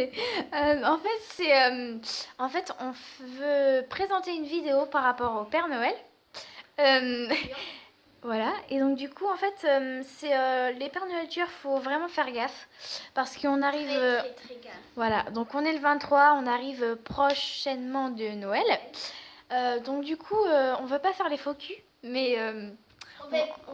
désolée. En fait, on veut présenter une vidéo par rapport au Père Noël. Euh, voilà. Et donc du coup, en fait, les Pères Noël tueurs, faut vraiment faire gaffe parce qu'on arrive. Très gaffe. Voilà. Donc on est le 23, on arrive prochainement de Noël. Donc du coup, on veut pas faire les faux culs, mais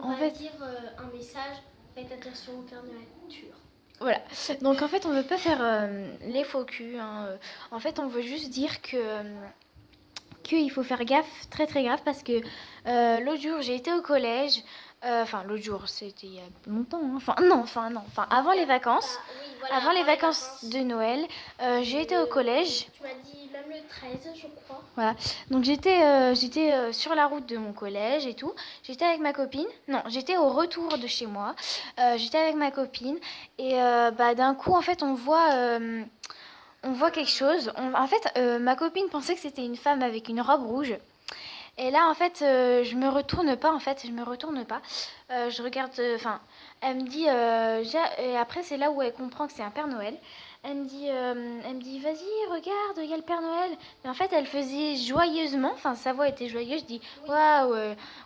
On va dire un message. Faites attention au Père Noël tueur. voilà. Donc en fait, on veut pas faire les faux culs, hein. En fait, on veut juste dire qu'il faut faire gaffe, très très gaffe, parce que l'autre jour, j'ai été au collège. Enfin, l'autre jour, c'était il y a longtemps. Hein. Enfin, avant les vacances. Oui, voilà, Avant les vacances de Noël, j'ai été au collège. Tu m'as dit même le 13, je crois. Voilà. Donc j'étais sur la route de mon collège et tout. J'étais avec ma copine. Non, j'étais au retour de chez moi. J'étais avec ma copine et d'un coup, en fait, on voit quelque chose. En fait, ma copine pensait que c'était une femme avec une robe rouge. Et là, en fait, je me retourne pas. En fait, je me retourne pas. Je regarde. Enfin, elle me dit. Et après, c'est là où elle comprend que c'est un Père Noël. Elle me dit, vas-y, regarde, il y a le Père Noël. Mais en fait, elle faisait joyeusement. Enfin, sa voix était joyeuse. Je dis, waouh,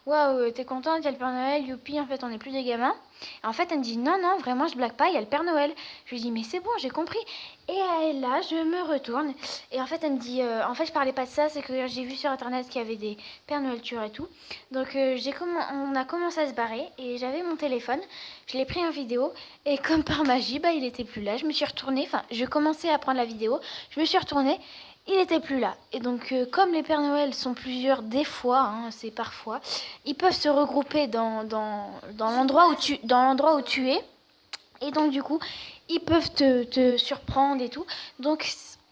waouh, t'es contente, il y a le Père Noël, youpi. En fait, on n'est plus des gamins. Et en fait, elle me dit, non, non, vraiment, je blague pas, il y a le Père Noël. Je lui dis, mais c'est bon, j'ai compris. Et là, je me retourne. Et en fait, elle me dit, en fait, je parlais pas de ça, c'est que j'ai vu sur internet qu'il y avait des Père Noël tueurs et tout. Donc on a commencé à se barrer et j'avais mon téléphone, je l'ai pris en vidéo et comme par magie, il était plus là. Je me suis retournée, enfin je commençais à prendre la vidéo, je me suis retournée, il était plus là. Et donc comme les Pères Noël sont plusieurs des fois, hein, c'est parfois, ils peuvent se regrouper dans l'endroit où tu es. Et donc du coup, ils peuvent te surprendre et tout. Donc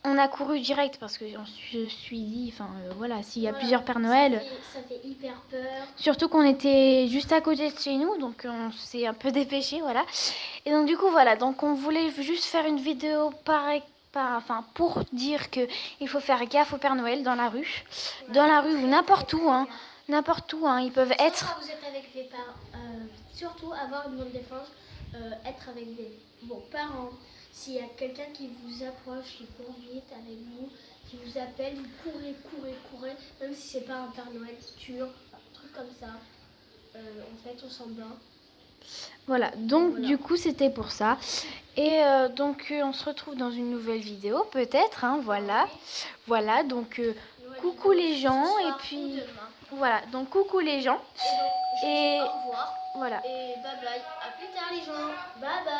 on a couru direct parce que je suis dit, enfin voilà, s'il y a plusieurs Pères Noël. Ça fait hyper peur. Surtout qu'on était juste à côté de chez nous, donc on s'est un peu dépêché, voilà. Et donc du coup, voilà, donc on voulait juste faire une vidéo pour dire que il faut faire gaffe au Père Noël dans la rue. Dans la rue ou n'importe où, hein. N'importe où, hein, ils peuvent être. Quand vous êtes avec les parents, surtout avoir une bonne défense, être avec des bons parents. S'il y a quelqu'un qui vous approche, qui court vite avec vous, qui vous appelle, vous courez, courez, courez, même si c'est pas un Père Noël tueur, un truc comme ça. En fait, on s'en bat. Voilà, donc du coup c'était pour ça. Et donc on se retrouve dans une nouvelle vidéo peut-être, hein, voilà. Voilà, donc coucou les gens et puis voilà, donc coucou les gens. Et donc, Et au revoir. voilà. Et bye bye. À plus tard les gens. Bye bye.